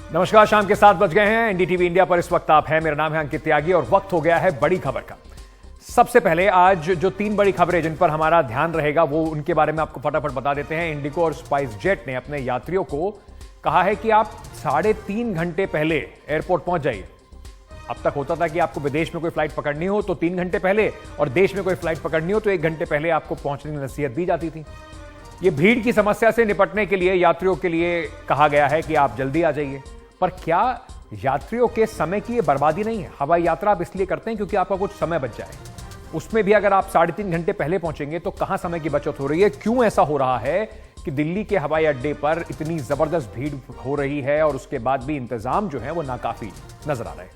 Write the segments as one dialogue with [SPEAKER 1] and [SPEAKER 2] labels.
[SPEAKER 1] नमस्कार, शाम के 7 बज गए हैं। एनडीटीवी इंडिया पर इस वक्त आप हैं। मेरा नाम है अंकित त्यागी और वक्त हो गया है बड़ी खबर का। सबसे पहले आज जो 3 बड़ी खबरें जिन पर हमारा ध्यान रहेगा वो उनके बारे में आपको फटाफट बता देते हैं। इंडिगो और स्पाइस जेट ने अपने यात्रियों को कहा है कि आप 3.5 घंटे पहले एयरपोर्ट पहुंच जाइए। अब तक होता था कि आपको विदेश में कोई फ्लाइट पकड़नी हो तो 3 घंटे पहले और देश में कोई फ्लाइट पकड़नी हो तो 1 घंटे पहले आपको पहुंचने की नसीहत दी जाती थी। यह भीड़ की समस्या से निपटने के लिए यात्रियों के लिए कहा गया है कि आप जल्दी आ जाइए। पर क्या यात्रियों के समय की यह बर्बादी नहीं है? हवाई यात्रा आप इसलिए करते हैं क्योंकि आपका कुछ समय बच जाए। उसमें भी अगर आप 3.5 घंटे पहले पहुंचेंगे तो कहां समय की बचत हो रही है? क्यों ऐसा हो रहा है कि दिल्ली के हवाई अड्डे पर इतनी जबरदस्त भीड़ हो रही है और उसके बाद भी इंतजाम जो है वो नाकाफी नजर आ रहे हैं?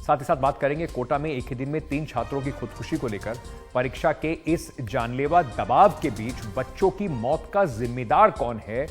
[SPEAKER 1] साथ ही साथ बात करेंगे कोटा में एक ही दिन में 3 छात्रों की खुदकुशी को लेकर। परीक्षा के इस जानलेवा दबाव के बीच बच्चों की मौत का जिम्मेदार कौन है,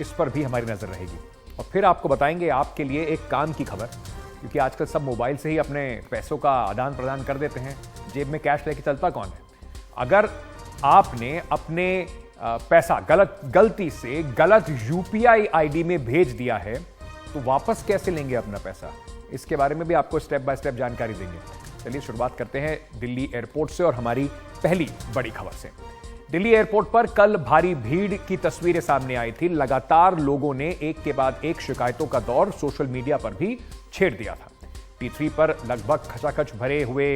[SPEAKER 1] इस पर भी हमारी नजर रहेगी। और फिर आपको बताएंगे आपके लिए एक काम की खबर, क्योंकि आजकल सब मोबाइल से ही अपने पैसों का आदान प्रदान कर देते हैं। जेब में कैश लेके चलता कौन है? अगर आपने अपने पैसा गलती से गलत यूपीआई आईडी में भेज दिया है तो वापस कैसे लेंगे अपना पैसा? इसके बारे में भी आपको स्टेप बाय स्टेप जानकारी देंगे। चलिए शुरुआत करते हैं दिल्ली एयरपोर्ट से और हमारी पहली बड़ी खबर से। दिल्ली एयरपोर्ट पर कल भारी भीड़ की तस्वीरें सामने आई थी। लगातार लोगों ने एक के बाद एक शिकायतों का दौर सोशल मीडिया पर भी छेड़ दिया था। T3 पर लगभग खचाखच भरे हुए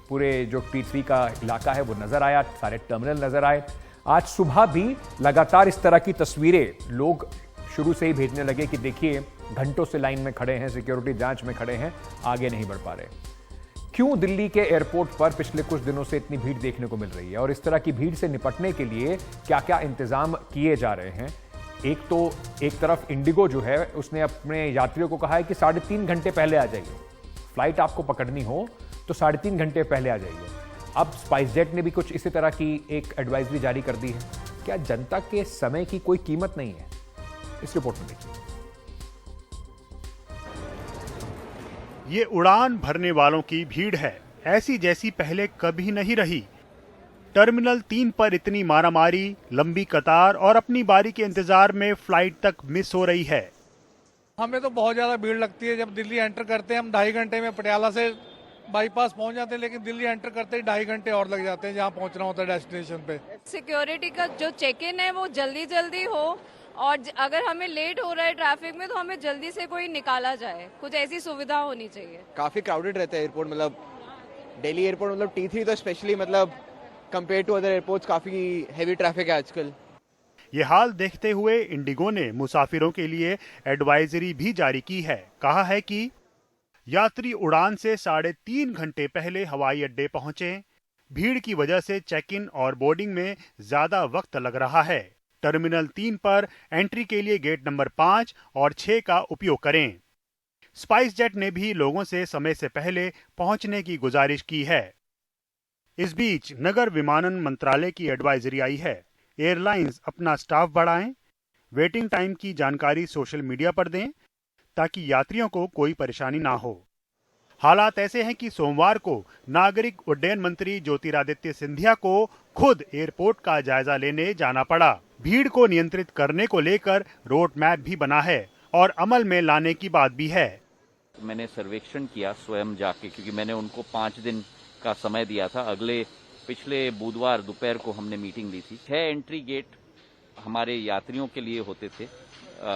[SPEAKER 1] पूरे जो T3 का इलाका है वो नजर आया, सारे टर्मिनल नजर आए। आज सुबह भी लगातार इस तरह की तस्वीरें लोग शुरू से ही भेजने लगे कि देखिए घंटों से लाइन में खड़े हैं, सिक्योरिटी जांच में खड़े हैं, आगे नहीं बढ़ पा रहे। क्यों दिल्ली के एयरपोर्ट पर पिछले कुछ दिनों से इतनी भीड़ देखने को मिल रही है और इस तरह की भीड़ से निपटने के लिए क्या क्या इंतजाम किए जा रहे हैं? एक तरफ इंडिगो जो है उसने अपने यात्रियों को कहा है कि 3.5 घंटे पहले आ जाइए। फ्लाइट आपको पकड़नी हो तो 3.5 घंटे पहले आ जाइए। अब स्पाइस जेट ने भी कुछ इसी तरह की एक एडवाइजरी जारी कर दी है। क्या जनता के समय की कोई कीमत नहीं है? इस रिपोर्ट में देखिए।
[SPEAKER 2] ये उड़ान भरने वालों की भीड़ है, ऐसी जैसी पहले कभी नहीं रही। टर्मिनल 3 पर इतनी मारामारी, लंबी कतार और अपनी बारी के इंतजार में फ्लाइट तक मिस हो रही है।
[SPEAKER 3] हमें तो बहुत ज्यादा भीड़ लगती है। जब दिल्ली एंटर करते हैं हम 2.5 घंटे में पटियाला से बाईपास पहुंच जाते हैं, लेकिन दिल्ली एंटर करते ही 2.5 घंटे और लग जाते हैं जहां पहुंचना होता है डेस्टिनेशन पे।
[SPEAKER 4] सिक्योरिटी का जो चेक इन है वो जल्दी जल्दी हो और अगर हमें लेट हो रहा है ट्रैफिक में तो हमें जल्दी से कोई निकाला जाए, कुछ ऐसी सुविधा होनी चाहिए।
[SPEAKER 5] काफी क्राउडेड रहता है एयरपोर्ट, मतलब दिल्ली एयरपोर्ट, मतलब T3 तो स्पेशली, मतलब कंपेयर टू अदर एयरपोर्ट्स काफी हैवी ट्रैफिक है आजकल।
[SPEAKER 2] ये हाल देखते हुए इंडिगो ने मुसाफिरों के लिए एडवाइजरी भी जारी की है। कहा है कि यात्री उड़ान से 3.5 घंटे पहले हवाई अड्डे पहुंचे। भीड़ की वजह से चेक इन और बोर्डिंग में ज्यादा वक्त लग रहा है। टर्मिनल 3 पर एंट्री के लिए गेट नंबर 5 और 6 का उपयोग करें। स्पाइस जेट ने भी लोगों से समय से पहले पहुंचने की गुजारिश की है। इस बीच नगर विमानन मंत्रालय की एडवाइजरी आई है। एयरलाइंस अपना स्टाफ बढ़ाएं, वेटिंग टाइम की जानकारी सोशल मीडिया पर दें ताकि यात्रियों को कोई परेशानी ना हो। हालात ऐसे हैं कि सोमवार को नागरिक उड्डयन मंत्री ज्योतिरादित्य सिंधिया को खुद एयरपोर्ट का जायजा लेने जाना पड़ा। भीड़ को नियंत्रित करने को लेकर रोड मैप भी बना है और अमल में लाने की बात भी है।
[SPEAKER 6] मैंने सर्वेक्षण किया स्वयं जाके, क्योंकि मैंने उनको 5 दिन का समय दिया था। पिछले बुधवार दोपहर को हमने मीटिंग ली थी। 6 एंट्री गेट हमारे यात्रियों के लिए होते थे।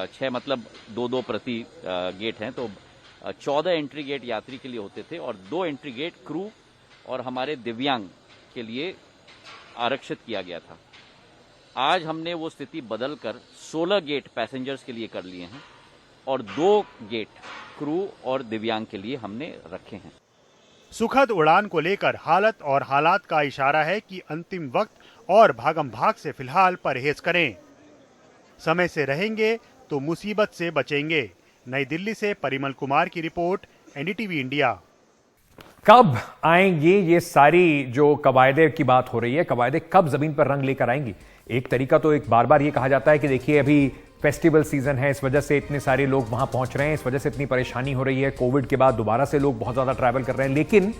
[SPEAKER 6] 6 मतलब 2-2 प्रति गेट हैं, तो 14 एंट्री गेट यात्री के लिए होते थे और 2 एंट्री गेट क्रू और हमारे दिव्यांग के लिए आरक्षित किया गया था। आज हमने वो स्थिति बदलकर 16 गेट पैसेंजर्स के लिए कर लिए हैं और 2 गेट क्रू और दिव्यांग के लिए हमने रखे हैं।
[SPEAKER 2] सुखद उड़ान को लेकर हालत और हालात का इशारा है कि अंतिम वक्त और भागम भाग से फिलहाल परहेज करें। समय से रहेंगे तो मुसीबत से बचेंगे। नई दिल्ली से परिमल कुमार की रिपोर्ट, एनडीटीवी इंडिया।
[SPEAKER 1] कब आएंगी ये सारी जो कवायदे की बात हो रही है, कवायदे कब जमीन पर रंग लेकर आएंगी? एक तरीका तो एक बार ये कहा जाता है कि देखिए अभी फेस्टिवल सीजन है, इस वजह से इतने सारे लोग वहां पहुंच रहे हैं, इस वजह से इतनी परेशानी हो रही है, कोविड के बाद दोबारा से लोग बहुत ज्यादा ट्रैवल कर रहे हैं। लेकिन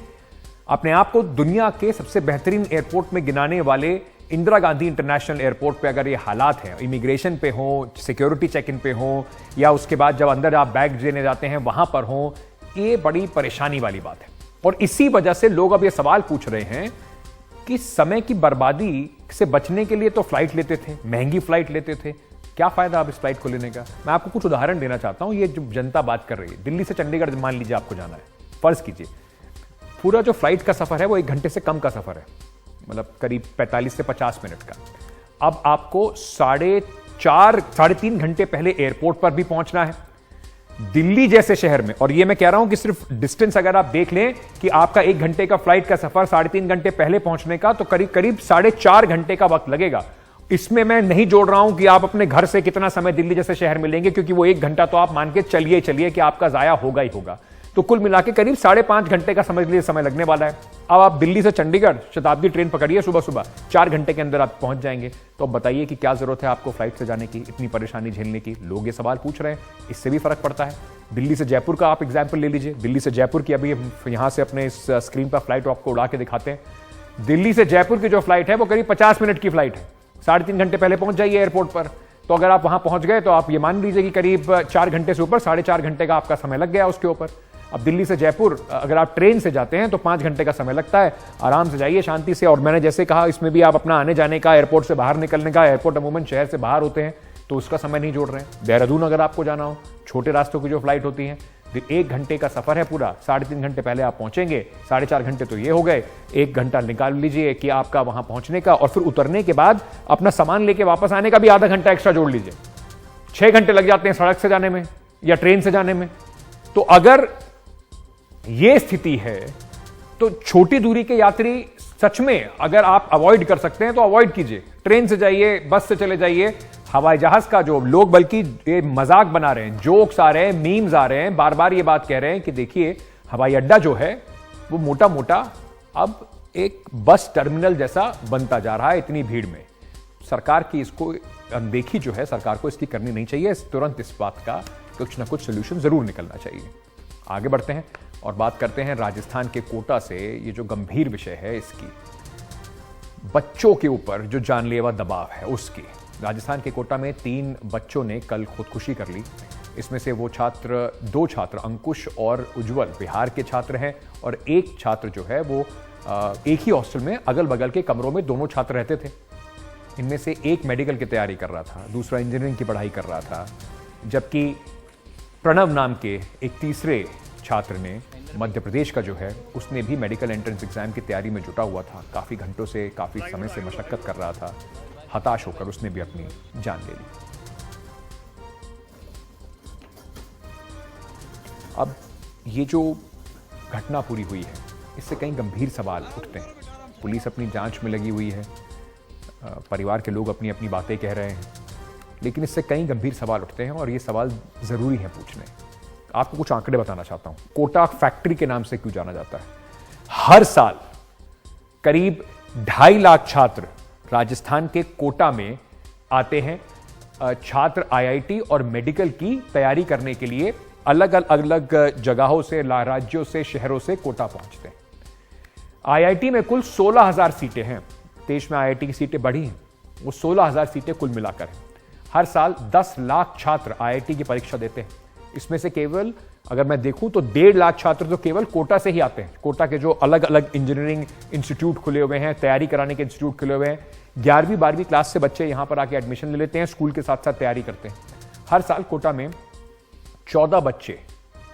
[SPEAKER 1] अपने आप को दुनिया के सबसे बेहतरीन एयरपोर्ट में गिनाने वाले इंदिरा गांधी इंटरनेशनल एयरपोर्ट पे अगर ये हालात हैं, इमिग्रेशन पे हो, सिक्योरिटी चेक इन पे हो, या उसके बाद जब अंदर आप बैग देने जाते हैं वहां पर हो, ये बड़ी परेशानी वाली बात है। और इसी वजह से लोग अब ये सवाल पूछ रहे हैं कि समय की बर्बादी से बचने के लिए तो फ्लाइट लेते थे, महंगी फ्लाइट लेते थे, क्या फायदा अब इस फ्लाइट को लेने का। मैं आपको कुछ उदाहरण देना चाहता हूं। ये जो जनता बात कर रही है, दिल्ली से चंडीगढ़ मान लीजिए आपको जाना है, फर्ज कीजिए पूरा जो फ्लाइट का सफर है वो 1 घंटे से कम का सफर है, मतलब करीब 45 से 50 मिनट का। अब आपको 3.5 घंटे पहले एयरपोर्ट पर भी पहुंचना है दिल्ली जैसे शहर में। और ये मैं कह रहा हूं कि सिर्फ डिस्टेंस अगर आप देख लें कि आपका 1 घंटे का फ्लाइट का सफर 3.5 घंटे पहले पहुंचने का, तो करीब करीब 4.5 घंटे का वक्त लगेगा। इसमें मैं नहीं जोड़ रहा हूं कि आप अपने घर से कितना समय दिल्ली जैसे शहर में लेंगे, क्योंकि वो 1 घंटा तो आप मान के चलिए कि आपका जाया होगा ही होगा। तो कुल मिला के करीब 5.5 घंटे का समझ लीजिए समय लगने वाला है। अब आप दिल्ली से चंडीगढ़ शताब्दी ट्रेन पकड़िए सुबह 4 घंटे के अंदर आप पहुंच जाएंगे। तो अब बताइए कि क्या जरूरत है आपको फ्लाइट से जाने की, इतनी परेशानी झेलने की। लोग ये सवाल पूछ रहे हैं, इससे भी फर्क पड़ता है। दिल्ली से जयपुर का आप एग्जाम्पल ले लीजिए। दिल्ली से जयपुर की अभी यहां से अपने इस स्क्रीन पर फ्लाइट आपको उड़ा के दिखाते हैं। दिल्ली से जयपुर की जो फ्लाइट है वो करीब 50 मिनट की फ्लाइट है। 3.5 घंटे पहले पहुंच जाइए एयरपोर्ट पर। तो अगर आप वहां पहुंच गए तो आप ये मान लीजिए कि करीब 4 घंटे से ऊपर 4.5 घंटे का आपका समय लग गया उसके ऊपर। अब दिल्ली से जयपुर अगर आप ट्रेन से जाते हैं तो 5 घंटे का समय लगता है। आराम से जाइए शांति से। और मैंने जैसे कहा, इसमें भी आप अपना आने जाने का, एयरपोर्ट से बाहर निकलने का, एयरपोर्ट अमूमन शहर से बाहर होते हैं तो उसका समय नहीं जोड़ रहे हैं। देहरादून अगर आपको जाना हो, छोटे रास्तों की जो फ्लाइट होती है, 1 घंटे का सफर है पूरा, 3.5 घंटे पहले आप पहुंचेंगे, 4.5 घंटे तो ये हो गए। 1 घंटा निकाल लीजिए कि आपका वहां पहुंचने का, और फिर उतरने के बाद अपना सामान लेके वापस आने का भी आधा घंटा एक्स्ट्रा जोड़ लीजिए। 6 घंटे लग जाते हैं सड़क से जाने में या ट्रेन से जाने में। तो अगर ये स्थिति है तो छोटी दूरी के यात्री सच में अगर आप अवॉइड कर सकते हैं तो अवॉइड कीजिए। ट्रेन से जाइए, बस से चले जाइए। हवाई जहाज का जो लोग बल्कि ये मजाक बना रहे हैं, जोक्स आ रहे हैं, मीम्स आ रहे हैं, बार बार ये बात कह रहे हैं कि देखिए हवाई अड्डा जो है वो मोटा मोटा अब एक बस टर्मिनल जैसा बनता जा रहा है इतनी भीड़ में। सरकार की इसको अनदेखी जो है, सरकार को इसकी करनी नहीं चाहिए। तुरंत इस बात का कुछ ना कुछ सोल्यूशन जरूर निकलना चाहिए। आगे बढ़ते हैं और बात करते हैं राजस्थान के कोटा से। ये जो गंभीर विषय है इसकी, बच्चों के ऊपर जो जानलेवा दबाव है उसकी। राजस्थान के कोटा में 3 बच्चों ने कल खुदकुशी कर ली। इसमें से वो 2 छात्र अंकुश और उज्जवल बिहार के छात्र हैं, और एक छात्र जो है वो एक ही हॉस्टल में अगल बगल के कमरों में दोनों छात्र रहते थे। इनमें से एक मेडिकल की तैयारी कर रहा था, दूसरा इंजीनियरिंग की पढ़ाई कर रहा था, जबकि प्रणव नाम के एक तीसरे छात्र ने, मध्य प्रदेश का जो है, उसने भी मेडिकल एंट्रेंस एग्जाम की तैयारी में जुटा हुआ था। काफ़ी घंटों से, काफ़ी समय से मशक्कत कर रहा था। हताश होकर उसने भी अपनी जान ले ली। अब ये जो घटना पूरी हुई है, इससे कई गंभीर सवाल उठते हैं। पुलिस अपनी जांच में लगी हुई है, परिवार के लोग अपनी अपनी बातें कह रहे हैं, लेकिन इससे कई गंभीर सवाल उठते हैं और ये सवाल ज़रूरी है पूछने। आपको कुछ आंकड़े बताना चाहता हूं। कोटा फैक्ट्री के नाम से क्यों जाना जाता है? हर साल करीब 2.5 लाख छात्र राजस्थान के कोटा में आते हैं। छात्र आईआईटी और मेडिकल की तैयारी करने के लिए अलग अलग जगहों से, राज्यों से, शहरों से कोटा पहुंचते हैं। आईआईटी में कुल 16,000 सीटें हैं। देश में आईआईटी की सीटें बढ़ी हैं, वो 16,000 सीटें कुल मिलाकर हैं। हर साल 10 लाख छात्र आईआईटी की परीक्षा देते हैं। इसमें से केवल अगर मैं देखूं तो 1.5 लाख छात्र तो केवल कोटा से ही आते हैं। कोटा के जो अलग अलग इंजीनियरिंग इंस्टीट्यूट खुले हुए हैं, तैयारी कराने के इंस्टीट्यूट खुले हुए हैं, 11वीं 12वीं क्लास से बच्चे यहां पर आके एडमिशन ले लेते हैं, स्कूल के साथ साथ तैयारी करते हैं। हर साल कोटा में 14 बच्चे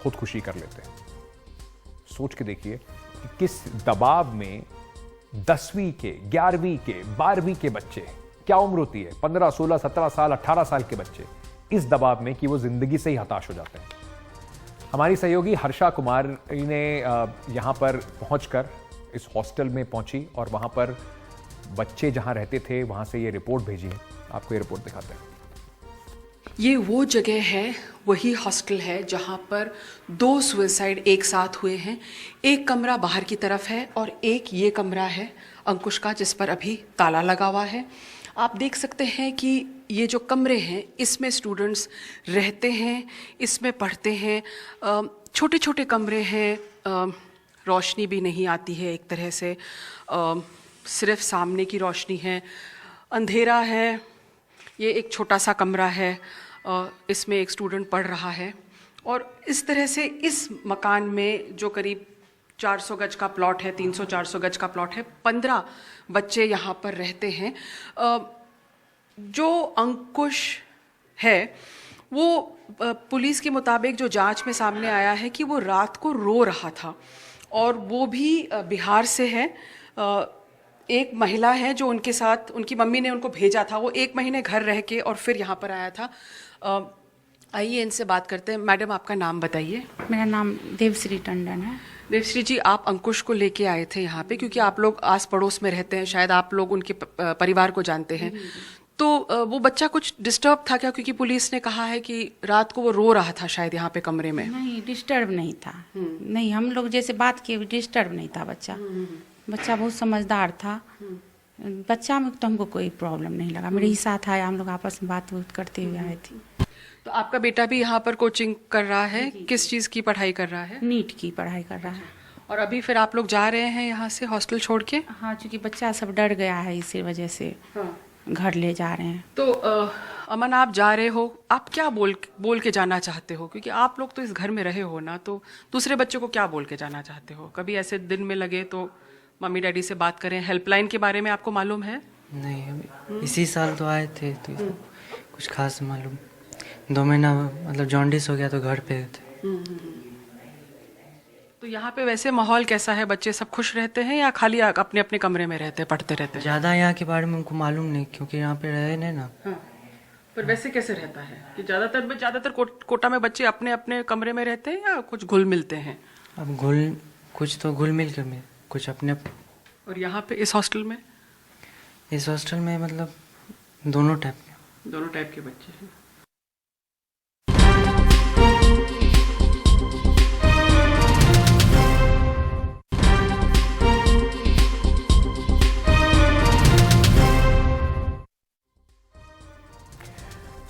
[SPEAKER 1] खुदकुशी कर लेते हैं। सोच के देखिए कि किस दबाव में 10वीं के, 11वीं के, 12वीं के बच्चे, क्या उम्र होती है, 15, 16, 17 साल, 18 साल के बच्चे, इस दबाव में कि वो जिंदगी से ही हताश हो जाते हैं। हमारी सहयोगी हर्षा कुमार ने यहाँ पर पहुंचकर इस हॉस्टल में पहुंची और वहाँ पर बच्चे जहाँ रहते थे वहाँ से ये रिपोर्ट भेजी है। आपको ये रिपोर्ट दिखाते हैं।
[SPEAKER 7] ये वो जगह है, वही हॉस्टल है जहाँ पर 2 सुसाइड एक साथ हुए हैं। एक कमरा बाहर की तरफ है और एक ये कमरा है अंकुश का, जिस पर अभी ताला लगा हुआ है। आप देख सकते हैं कि ये जो कमरे हैं इसमें स्टूडेंट्स रहते हैं, इसमें पढ़ते हैं। छोटे छोटे कमरे हैं, रोशनी भी नहीं आती है एक तरह से। सिर्फ सामने की रोशनी है, अंधेरा है। ये एक छोटा सा कमरा है, इसमें एक स्टूडेंट पढ़ रहा है और इस तरह से इस मकान में जो करीब 400 गज का प्लॉट है, 300-400 गज का प्लॉट है, 15 बच्चे यहाँ पर रहते हैं। जो अंकुश है वो पुलिस के मुताबिक जो जांच में सामने आया है कि वो रात को रो रहा था और वो भी बिहार से है। एक महिला है जो उनके साथ, उनकी मम्मी ने उनको भेजा था, वो 1 महीने घर रह के और फिर यहाँ पर आया था। आइए इनसे बात करते हैं। मैडम, आपका नाम बताइए।
[SPEAKER 8] मेरा नाम देवश्री टंडन है।
[SPEAKER 7] देवश्री जी, आप अंकुश को लेके आए थे यहाँ पे क्योंकि आप लोग आस पड़ोस में रहते हैं, शायद आप लोग उनके परिवार को जानते हैं। तो वो बच्चा कुछ डिस्टर्ब था क्या? क्योंकि पुलिस ने कहा है कि रात को वो रो रहा था शायद यहाँ पे कमरे में।
[SPEAKER 8] नहीं, डिस्टर्ब नहीं था। नहीं, हम लोग जैसे बात किए डिस्टर्ब नहीं था बच्चा। बच्चा बहुत समझदार था। बच्चा में तो हमको कोई प्रॉब्लम नहीं लगा। मेरे ही साथ आया, हम लोग आपस में बात करते हुए आए थे।
[SPEAKER 7] तो आपका बेटा भी यहाँ पर कोचिंग कर रहा है? किस चीज़ की पढ़ाई कर रहा है?
[SPEAKER 8] नीट की पढ़ाई कर रहा है।
[SPEAKER 7] और अभी फिर आप लोग जा रहे हैं यहाँ से हॉस्टल छोड़ के?
[SPEAKER 8] हाँ, चूँकि बच्चा सब डर गया है, इसी वजह से घर ले जा रहे हैं।
[SPEAKER 7] तो अमन, आप जा रहे हो, आप क्या बोल के जाना चाहते हो? क्योंकि आप लोग तो इस घर में रहे हो ना, तो दूसरे बच्चे को क्या बोल के जाना चाहते हो? कभी ऐसे दिन में लगे तो मम्मी डैडी से बात करें। हेल्पलाइन के बारे में आपको मालूम है?
[SPEAKER 9] नहीं, अभी इसी साल तो आए थे, तो कुछ खास मालूम। 2 महीना मतलब जॉन्डिस हो गया तो घर पे थे।
[SPEAKER 7] तो यहाँ पे वैसे माहौल कैसा है? बच्चे सब खुश रहते हैं या खाली अपने अपने कमरे में रहते हैं, पढ़ते रहते हैं?
[SPEAKER 9] ज़्यादा यहाँ के बारे में उनको मालूम नहीं, क्योंकि यहाँ पे रहे नहीं ना।
[SPEAKER 7] हाँ। पर वैसे कैसे रहता है कि ज़्यादातर कोटा में बच्चे अपने अपने कमरे में रहते हैं या कुछ घुल मिलते हैं?
[SPEAKER 9] अब कुछ तो घुल मिल कर में, कुछ अपने।
[SPEAKER 7] और यहाँ पे इस हॉस्टल में
[SPEAKER 9] मतलब दोनों टाइप
[SPEAKER 7] के बच्चे हैं।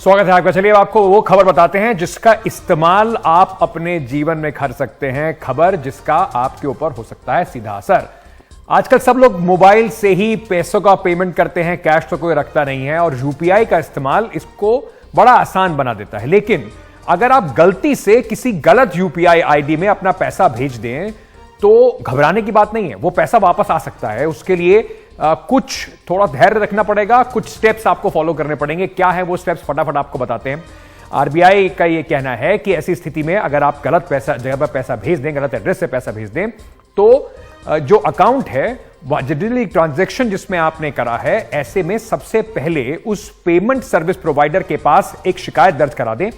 [SPEAKER 1] स्वागत है आपका। चलिए अब आपको वो खबर बताते हैं जिसका इस्तेमाल आप अपने जीवन में कर सकते हैं। खबर जिसका आपके ऊपर हो सकता है सीधा असर। आजकल सब लोग मोबाइल से ही पैसों का पेमेंट करते हैं, कैश तो कोई रखता नहीं है और यूपीआई का इस्तेमाल इसको बड़ा आसान बना देता है। लेकिन अगर आप गलती से किसी गलत यूपीआई आईडी में अपना पैसा भेज दें तो घबराने की बात नहीं है, वो पैसा वापस आ सकता है। उसके लिए कुछ थोड़ा धैर्य रखना पड़ेगा, कुछ स्टेप्स आपको फॉलो करने पड़ेंगे। क्या है वो स्टेप्स, फटाफट आपको बताते हैं। आरबीआई का ये कहना है कि ऐसी स्थिति में अगर आप गलत जगह पर पैसा भेज दें, गलत एड्रेस से पैसा भेज दें, तो जो अकाउंट है, डिजिटली ट्रांजैक्शन जिसमें आपने करा है, ऐसे में सबसे पहले उस पेमेंट सर्विस प्रोवाइडर के पास एक शिकायत दर्ज करा दें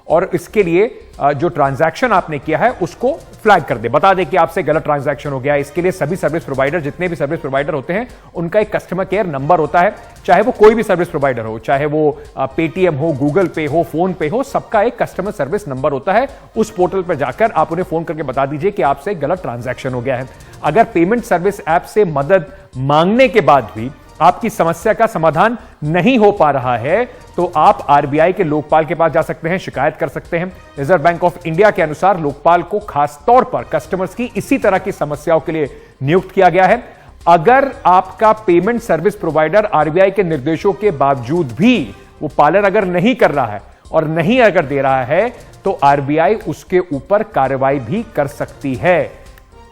[SPEAKER 1] और इसके लिए जो ट्रांजैक्शन आपने किया है उसको फ्लैग कर दे, बता दे कि आपसे गलत ट्रांजैक्शन हो गया। इसके लिए सभी सर्विस प्रोवाइडर, जितने भी सर्विस प्रोवाइडर होते हैं, उनका एक कस्टमर केयर नंबर होता है। चाहे वो कोई भी सर्विस प्रोवाइडर हो, चाहे वो पेटीएम हो, गूगल पे हो, फोन पे हो, सबका एक कस्टमर सर्विस नंबर होता है। उस पोर्टल पर जाकर आप उन्हें फोन करके बता दीजिए कि आपसे गलत ट्रांजैक्शन हो गया है। अगर पेमेंट सर्विस ऐप से मदद मांगने के बाद भी आपकी समस्या का समाधान नहीं हो पा रहा है तो आप आरबीआई के लोकपाल के पास जा सकते हैं, शिकायत कर सकते हैं। रिजर्व बैंक ऑफ इंडिया के अनुसार लोकपाल को खास तौर पर कस्टमर्स की इसी तरह की समस्याओं के लिए नियुक्त किया गया है। अगर आपका पेमेंट सर्विस प्रोवाइडर आरबीआई के निर्देशों के बावजूद भी वो पालन अगर नहीं कर रहा है और नहीं अगर दे रहा है तो आरबीआई उसके ऊपर कार्रवाई भी कर सकती है।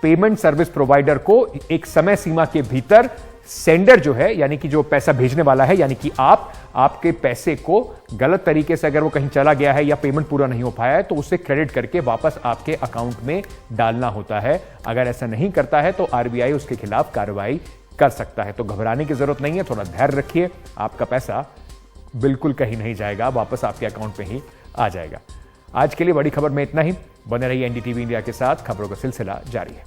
[SPEAKER 1] पेमेंट सर्विस प्रोवाइडर को एक समय सीमा के भीतर सेंडर जो है, यानी कि जो पैसा भेजने वाला है, यानी कि आपके पैसे को गलत तरीके से अगर वो कहीं चला गया है या पेमेंट पूरा नहीं हो पाया है तो उसे क्रेडिट करके वापस आपके अकाउंट में डालना होता है। अगर ऐसा नहीं करता है तो आरबीआई उसके खिलाफ कार्रवाई कर सकता है। तो घबराने की जरूरत नहीं है, थोड़ा धैर्य रखिए, आपका पैसा बिल्कुल कहीं नहीं जाएगा, वापस आपके अकाउंट में ही आ जाएगा। आज के लिए बड़ी खबर में इतना ही। बने रहिए एनडीटीवी इंडिया के साथ, खबरों का सिलसिला जारी है।